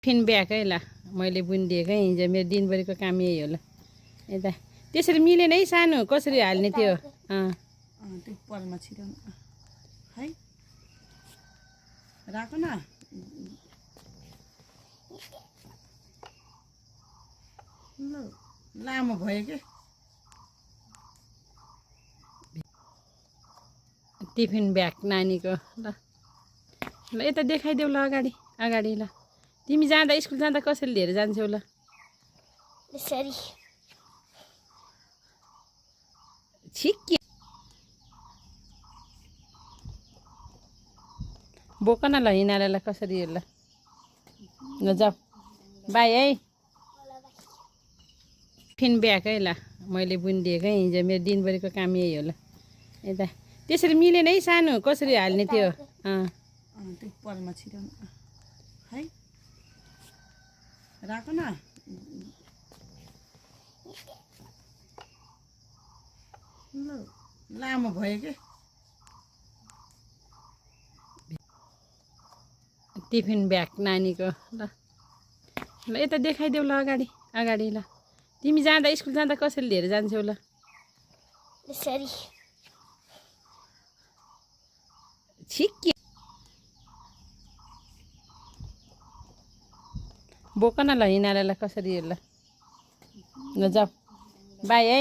फिन ब्याग है ल मैले बुनिदिएको हिजो मेरो दिनभरिको काम यही होला यता त्यसरी मिलेन है सानो कसरी हाल्ने त्यो त्यो पलमा छिराउनु है राख न लामो भयो के टिफिन ब्याग नानीको ल ल यता देखाइदेऊ ल अगाडि अगाडि ल तिमी जाँदा स्कुल जाँदा कसरी लिएर जान्छौ ल यसरी छिक्की बोक न ल हिँडाएर कसरी ल ल जाऊ बाई है फिन ब्याग है ल मैले बुनिदिएको हिजो मेरो दिनभरिको काम यही होला यता त्यसरी मिलेन है सानो कसरी हाल्ने त्यो त्यो पलमा छिराउनु है राख न लामो भयो के टिफिन ब्याग नानीको ल ल यता देखाइदेऊ ल अगाडि अगाडि ल तिमी जाँदा स्कुल जाँदा कसरी लिएर जान्छौ ल यसरी छिक्की बोक न ल हिँडाएर कसरी ल ल जाऊ बाई है